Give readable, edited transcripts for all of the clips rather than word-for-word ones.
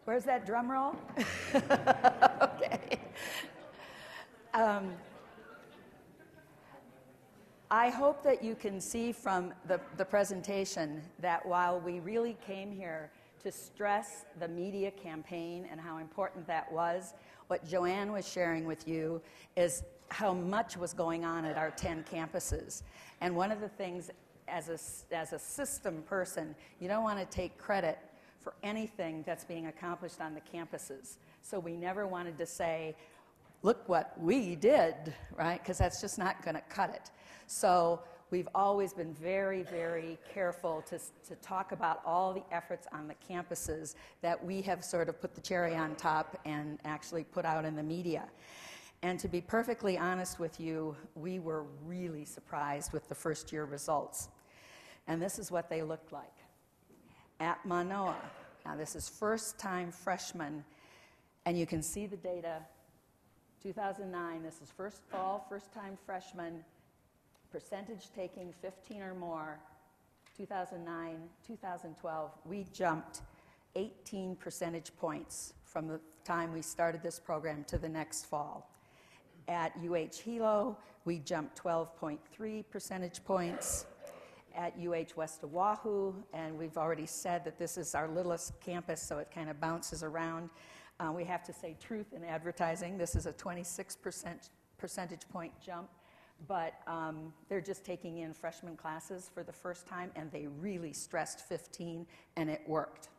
Where's that drum roll? Okay. I hope that you can see from the presentation that while we really came here to stress the media campaign and how important that was, what Joanne was sharing with you is how much was going on at our 10 campuses. And one of the things, as a system person, you don't want to take credit for anything that's being accomplished on the campuses. So we never wanted to say, look what we did, right? Because that's just not going to cut it. So we've always been very, very careful to talk about all the efforts on the campuses that we have sort of put the cherry on top and actually put out in the media. And to be perfectly honest with you, we were really surprised with the first year results. And this is what they looked like. At Manoa, now this is first-time freshmen, and you can see the data. 2009, this is first-time freshmen, percentage taking 15 or more. 2009, 2012, we jumped 18 percentage points from the time we started this program to the next fall. At UH Hilo, we jumped 12.3 percentage points. At UH West Oahu, and we've already said that this is our littlest campus, so it kind of bounces around. We have to say truth in advertising. This is a 26 percentage point jump, but they're just taking in freshman classes for the first time, and they really stressed 15, and it worked.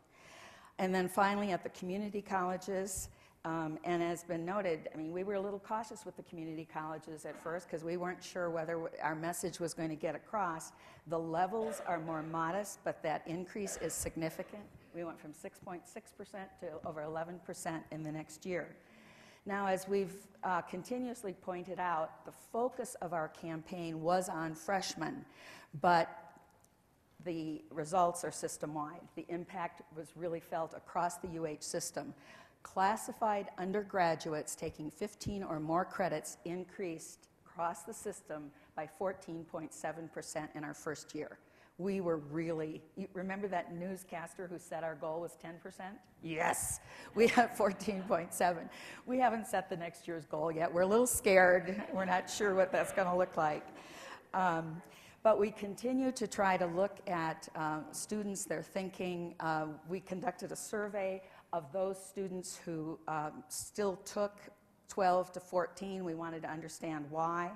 And then finally at the community colleges, and as been noted, I mean, we were a little cautious with the community colleges at first because we weren't sure whether our message was going to get across. The levels are more modest, but that increase is significant. We went from 6.6% to over 11% in the next year. Now, as we've continuously pointed out, the focus of our campaign was on freshmen, but the results are system-wide. The impact was really felt across the UH system. Classified undergraduates taking 15 or more credits increased across the system by 14.7% in our first year. We were really, you remember that newscaster who said our goal was 10%? Yes, we have 14.7. We haven't set the next year's goal yet. We're a little scared. We're not sure what that's going to look like. But we continue to try to look at students, their thinking. We conducted a survey of those students who still took 12 to 14. We wanted to understand why.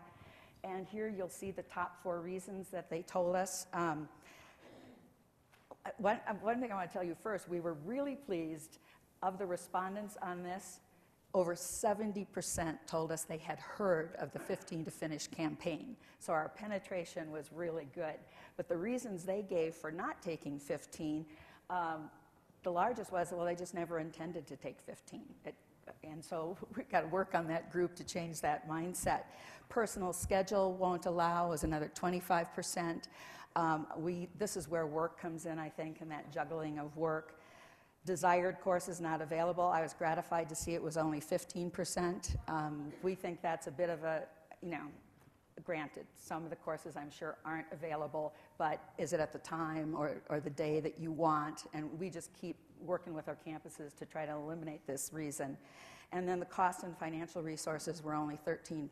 And here you'll see the top 4 reasons that they told us. One thing I want to tell you first, we were really pleased of the respondents on this. Over 70% told us they had heard of the 15 to Finish campaign. So our penetration was really good. But the reasons they gave for not taking 15, the largest was, well, they just never intended to take 15. And so we've got to work on that group to change that mindset. Personal schedule won't allow is another 25%. This is where work comes in, I think, and that juggling of work. Desired courses not available. I was gratified to see it was only 15%. We think that's a bit of a, granted, some of the courses I'm sure aren't available, but is it at the time or the day that you want? And we just keep working with our campuses to try to eliminate this reason. And then the cost and financial resources were only 13%.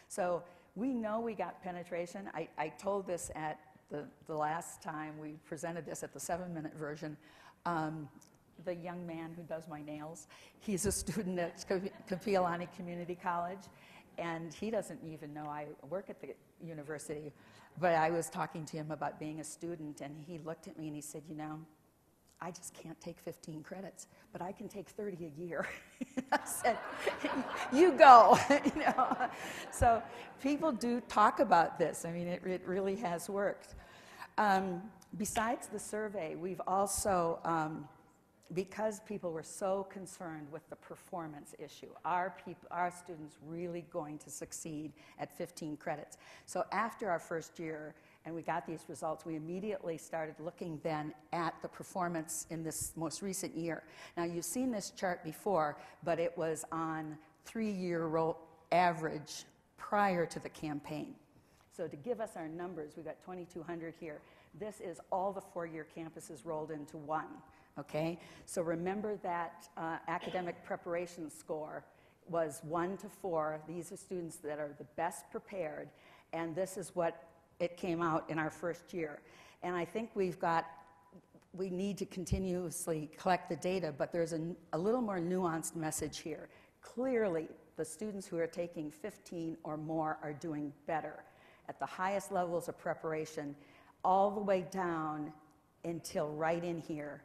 So we know we got penetration. I told this at the last time we presented this at the 7-minute version. The young man who does my nails, he's a student at Kapi'olani Community College, and he doesn't even know I work at the university. But I was talking to him about being a student, and he looked at me and he said, I just can't take 15 credits, but I can take 30 a year. I said, you go. So people do talk about this. I mean, it really has worked. Besides the survey, we've also, because people were so concerned with the performance issue, our students really going to succeed at 15 credits. So after our first year, and we got these results, we immediately started looking then at the performance in this most recent year. Now, you've seen this chart before, but it was on 3-year average prior to the campaign. So to give us our numbers, we've got 2,200 here. This is all the 4-year campuses rolled into one. okay? So remember that academic preparation score was 1 to 4. These are students that are the best prepared, and this is what it came out in our first year. And I think we need to continuously collect the data, but there's a little more nuanced message here. Clearly, the students who are taking 15 or more are doing better at the highest levels of preparation, all the way down until right in here.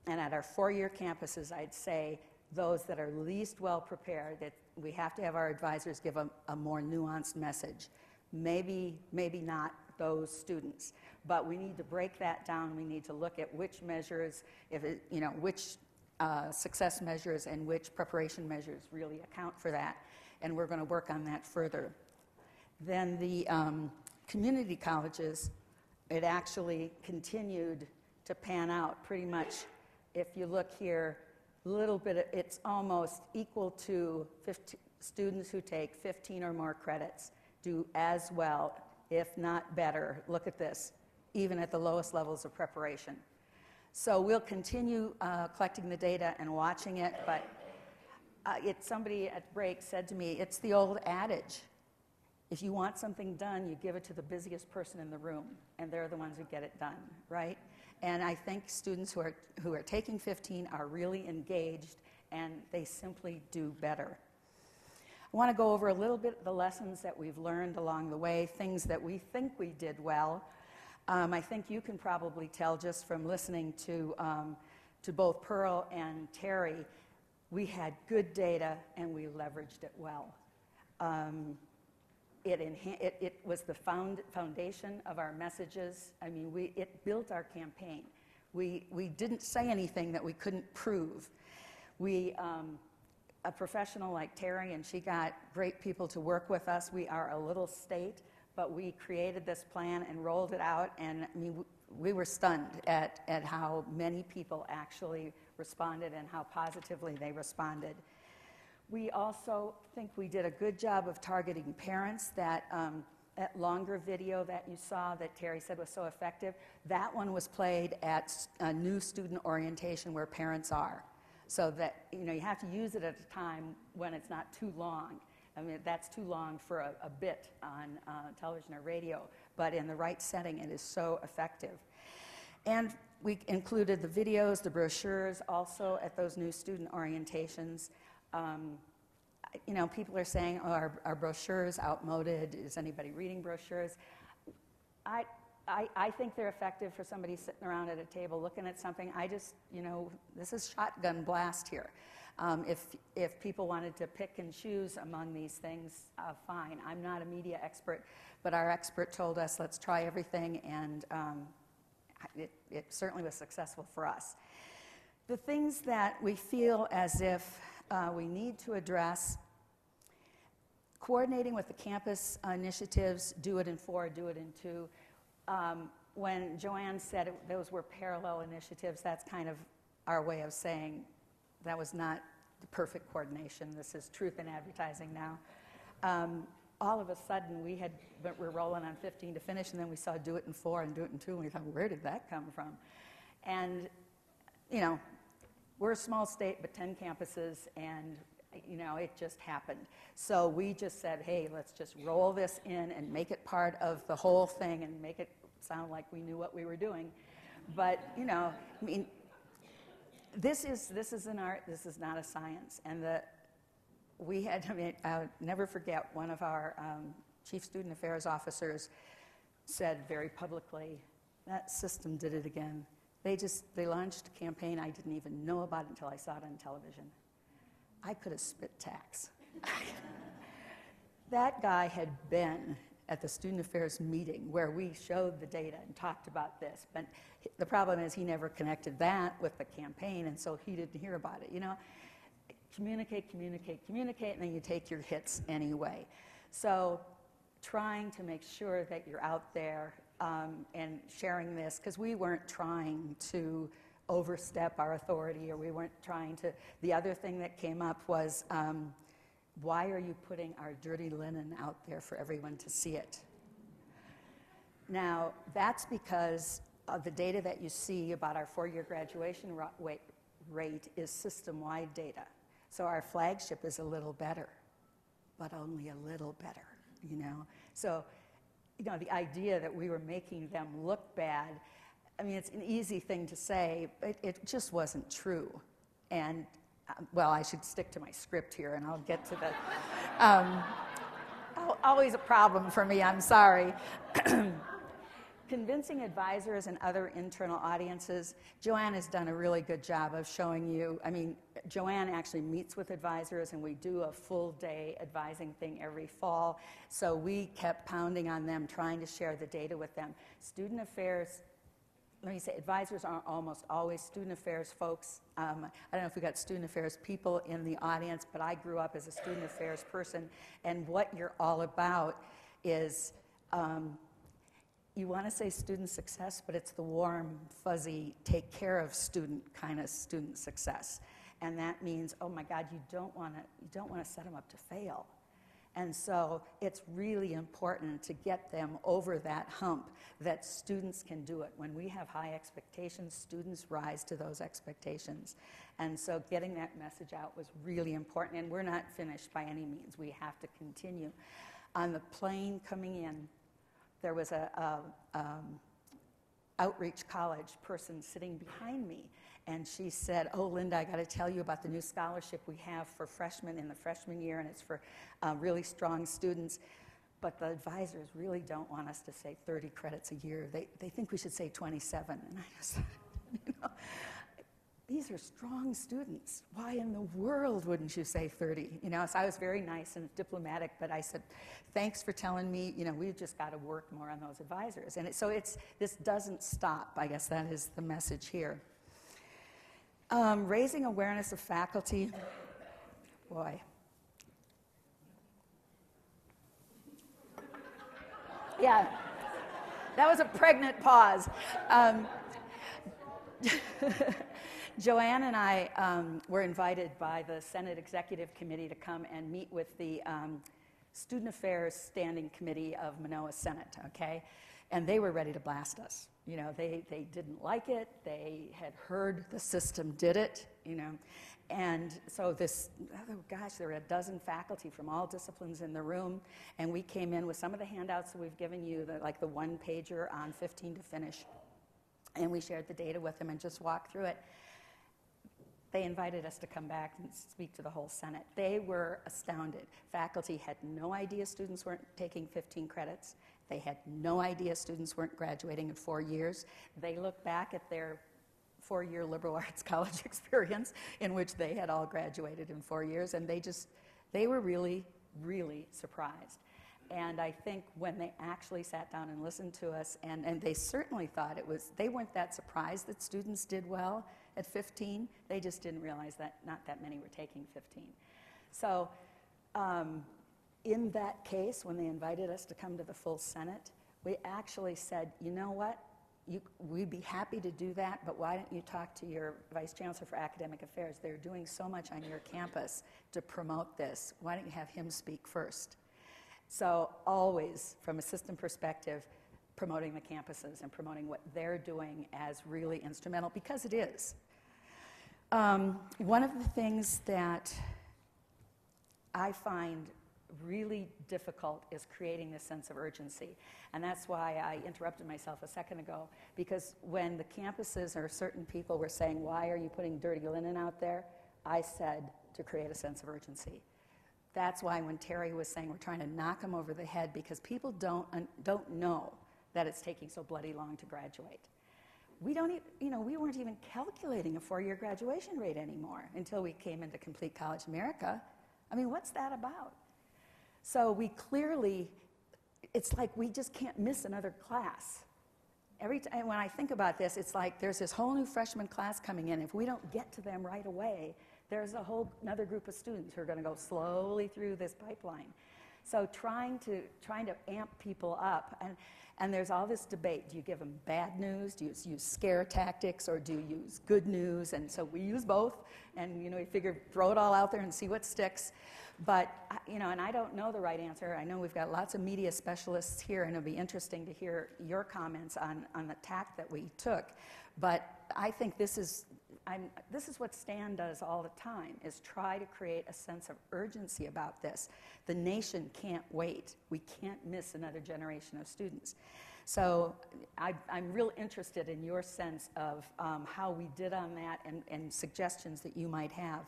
And at our 4-year campuses, I'd say those that are least well prepared, that we have to have our advisors give a more nuanced message. Maybe not those students, but we need to break that down. We need to look at which measures, which success measures and which preparation measures really account for that, and we're going to work on that further. Then the community colleges, it actually continued to pan out pretty much. If you look here, it's almost equal to students who take 15 or more credits do as well, if not better. Look at this, even at the lowest levels of preparation. So we'll continue collecting the data and watching it, but somebody at break said to me, it's the old adage, if you want something done, you give it to the busiest person in the room, and they're the ones who get it done, right? And I think students who are taking 15 are really engaged, and they simply do better. I want to go over a little bit the lessons that we've learned along the way, things that we think we did well. I think you can probably tell just from listening to both Pearl and Terry, we had good data and we leveraged it well. It was the foundation of our messages. I mean, it built our campaign. We didn't say anything that we couldn't prove. A professional like Terry, and she got great people to work with us. We are a little state, but we created this plan and rolled it out, and I mean, we were stunned at how many people actually responded and how positively they responded. We also think we did a good job of targeting parents. That longer video that you saw that Terry said was so effective, that one was played at a new student orientation where parents are. So that, you have to use it at a time when it's not too long. I mean, that's too long for a bit on television or radio, but in the right setting, it is so effective. And we included the videos, the brochures, also at those new student orientations. People are saying, oh, our brochures outmoded. Is anybody reading brochures? I think they're effective for somebody sitting around at a table looking at something. This is shotgun blast here. If people wanted to pick and choose among these things, fine. I'm not a media expert, but our expert told us, let's try everything, and it certainly was successful for us. The things that we feel as if we need to address: coordinating with the campus initiatives, do it in 4, do it in 2. When Joanne said those were parallel initiatives, that's kind of our way of saying that was not the perfect coordination. This is truth in advertising now. All of a sudden, we're rolling on 15 to finish, and then we saw do it in 4 and do it in 2, and we thought, where did that come from? And, we're a small state, but 10 campuses, and it just happened. So we just said, hey, let's just roll this in and make it part of the whole thing and make it sound like we knew what we were doing. But, this is an art, this is not a science. And I'll never forget, one of our chief student affairs officers said very publicly, that system did it again. They launched a campaign I didn't even know about until I saw it on television. I could have spit tacks. That guy had been at the student affairs meeting where we showed the data and talked about this, but the problem is he never connected that with the campaign, and so he didn't hear about it. Communicate, communicate, communicate, and then you take your hits anyway. So trying to make sure that you're out there and sharing this, because we weren't trying to overstep our authority, or we weren't trying to. The other thing that came up was, why are you putting our dirty linen out there for everyone to see it? Now, that's because the data that you see about our four-year graduation rate is system-wide data. So our flagship is a little better, but only a little better, you know. So, you know, the idea that we were making them look bad, I mean, it's an easy thing to say, but it just wasn't true. And, well, I should stick to my script here, and I'll get to the, always a problem for me, I'm sorry. Convincing advisors and other internal audiences, Joanne has done a really good job of showing you. I mean, Joanne actually meets with advisors, and we do a full-day advising thing every fall. So we kept pounding on them, trying to share the data with them. Student affairs, let me say, advisors are almost always student affairs folks. I don't know if we got student affairs people in the audience, but I grew up as a student affairs person, and what you're all about is you want to say student success, but it's the warm, fuzzy, take care of student kind of student success. And that means, oh my God, you don't want to set them up to fail. And so it's really important to get them over that hump that students can do it. When we have high expectations, students rise to those expectations. And so getting that message out was really important. And we're not finished by any means. We have to continue. On the plane coming in, there was a outreach college person sitting behind me, and she said, oh, Linda, I got to tell you about the new scholarship we have for freshmen in the freshman year, and it's for really strong students, but the advisors really don't want us to say 30 credits a year. They think we should say 27, and I just, you know, these are strong students. Why in the world wouldn't you say 30? You know, so I was very nice and diplomatic, but I said, thanks for telling me, you know, we've just got to work more on those advisors. And this doesn't stop. I guess that is the message here. Raising awareness of faculty, boy. Yeah, that was a pregnant pause. Joanne and I were invited by the Senate Executive Committee to come and meet with the Student Affairs Standing Committee of Manoa Senate, okay? And they were ready to blast us. You know, they didn't like it. They had heard the system did it, you know. And so this, oh gosh, there were a dozen faculty from all disciplines in the room, and we came in with some of the handouts that we've given you, like the one-pager on 15 to finish, and we shared the data with them and just walked through it. They invited us to come back and speak to the whole Senate. They were astounded. Faculty had no idea students weren't taking 15 credits. They had no idea students weren't graduating in 4 years. They looked back at their 4-year liberal arts college experience in which they had all graduated in 4 years, and they were really, really surprised. And I think when they actually sat down and listened to us, and they certainly thought they weren't that surprised that students did well at 15. They just didn't realize that not that many were taking 15. So in that case, when they invited us to come to the full Senate, we actually said, you know what? We'd be happy to do that, but why don't you talk to your Vice Chancellor for Academic Affairs? They're doing so much on your campus to promote this. Why don't you have him speak first? So always, from a system perspective, promoting the campuses and promoting what they're doing as really instrumental, because it is. One of the things that I find really difficult is creating this sense of urgency. And that's why I interrupted myself a second ago, because when the campuses or certain people were saying, why are you putting dirty linen out there? I said, to create a sense of urgency. That's why when Terry was saying we're trying to knock them over the head, because people don't know that it's taking so bloody long to graduate. We weren't even calculating a 4-year graduation rate anymore until we came into Complete College America. I mean, what's that about? So we clearly, it's like we just can't miss another class. Every time when I think about this, it's like there's this whole new freshman class coming in. If we don't get to them right away, there's a whole another group of students who are going to go slowly through this pipeline. So trying to amp people up, and there's all this debate. Do you give them bad news? Do you use scare tactics, or do you use good news? And so we use both, and you figure throw it all out there and see what sticks. But and I don't know the right answer. I know we've got lots of media specialists here, and it'll be interesting to hear your comments on the tack that we took. But I think this is what Stan does all the time, is try to create a sense of urgency about this. The nation can't wait. We can't miss another generation of students. So I'm real interested in your sense of how we did on that, and suggestions that you might have.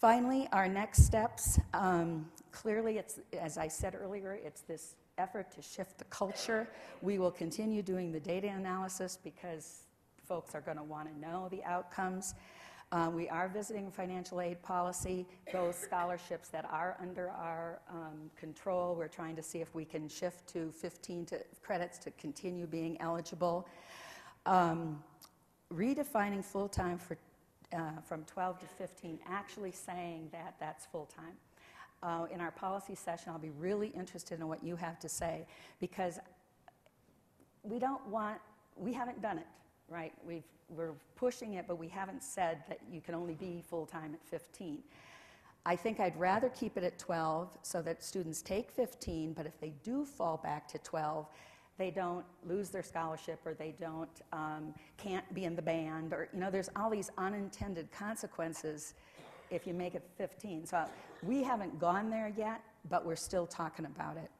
Finally, our next steps, clearly it's, as I said earlier, it's this effort to shift the culture. We will continue doing the data analysis because folks are going to want to know the outcomes. We are visiting financial aid policy. Those scholarships that are under our control, we're trying to see if we can shift to 15 credits to continue being eligible. Redefining full-time from 12 to 15, actually saying that that's full-time. In our policy session, I'll be really interested in what you have to say, because we haven't done it. Right, we're pushing it, but we haven't said that you can only be full-time at 15. I think I'd rather keep it at 12 so that students take 15, but if they do fall back to 12, they don't lose their scholarship, or they can't be in the band, or there's all these unintended consequences if you make it 15. So we haven't gone there yet, but we're still talking about it.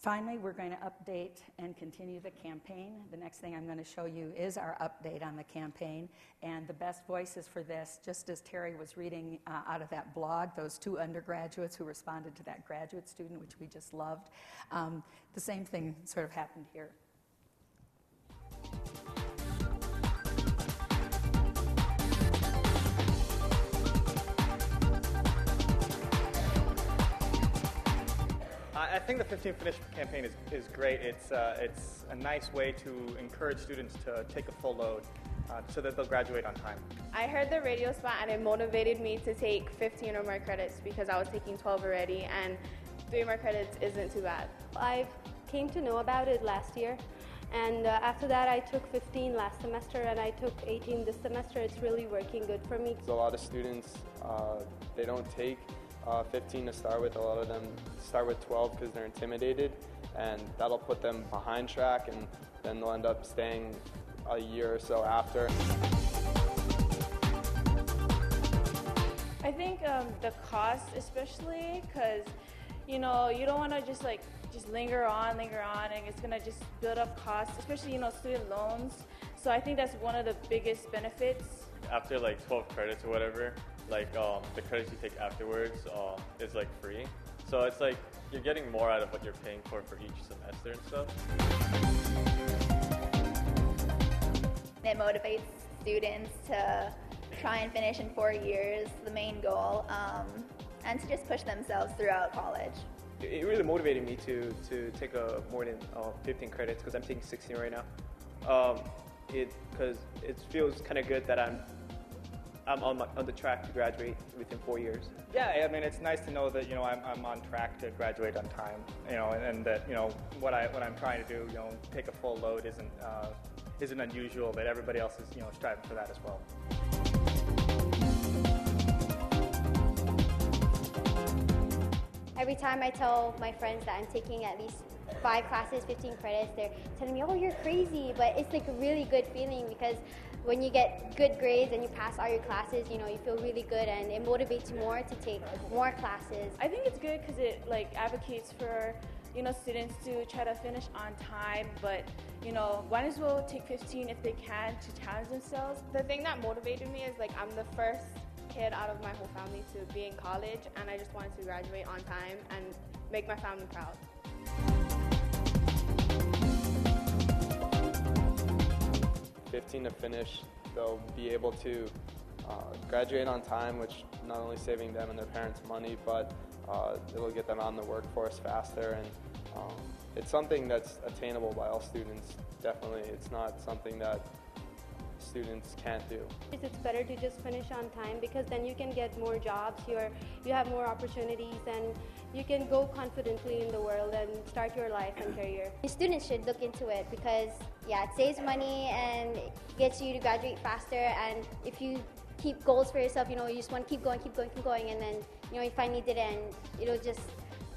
Finally, we're going to update and continue the campaign. The next thing I'm going to show you is our update on the campaign, and the best voices for this, just as Terry was reading out of that blog, those 2 undergraduates who responded to that graduate student, which we just loved. The same thing sort of happened here. I think the 15 Finish campaign is great. It's a nice way to encourage students to take a full load so that they'll graduate on time. I heard the radio spot, and it motivated me to take 15 or more credits because I was taking 12 already, and 3 more credits isn't too bad. I came to know about it last year, and after that I took 15 last semester, and I took 18 this semester. It's really working good for me. So a lot of students, they don't take 15 to start with. A lot of them start with 12 because they're intimidated, and that'll put them behind track, and then they'll end up staying a year or so after. I think the cost, especially because you don't want to just linger on, and it's gonna just build up costs, especially student loans. So I think that's one of the biggest benefits. After 12 credits or whatever, the credits you take afterwards is free. So it's you're getting more out of what you're paying for each semester and stuff. It motivates students to try and finish in 4 years, the main goal, and to just push themselves throughout college. It really motivated me to take more than 15 credits because I'm taking 16 right now. Because it feels kind of good that I'm on the track to graduate within 4 years. Yeah, I mean, it's nice to know that I'm on track to graduate on time. And that what I'm trying to do, take a full load isn't unusual. That everybody else is striving for that as well. Every time I tell my friends that I'm taking at least 5 classes, 15 credits, they're telling me, "Oh, you're crazy," but it's a really good feeling because when you get good grades and you pass all your classes, you feel really good, and it motivates you more to take more classes. I think it's good because it advocates for students to try to finish on time, but might as well take 15 if they can to challenge themselves. The thing that motivated me is I'm the first kid out of my whole family to be in college, and I just wanted to graduate on time and make my family proud. To finish, they'll be able to graduate on time, which not only saving them and their parents money, but it'll get them out in the workforce faster, and it's something that's attainable by all students. Definitely, it's not something that students can't do. It's better to just finish on time because then you can get more jobs, you have more opportunities, and you can go confidently in the world and start your life and career. Students should look into it because, yeah, it saves money and it gets you to graduate faster. And if you keep goals for yourself, you just want to keep going, and then, you finally did it, and it'll just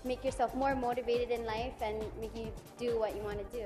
make yourself more motivated in life and make you do what you want to do.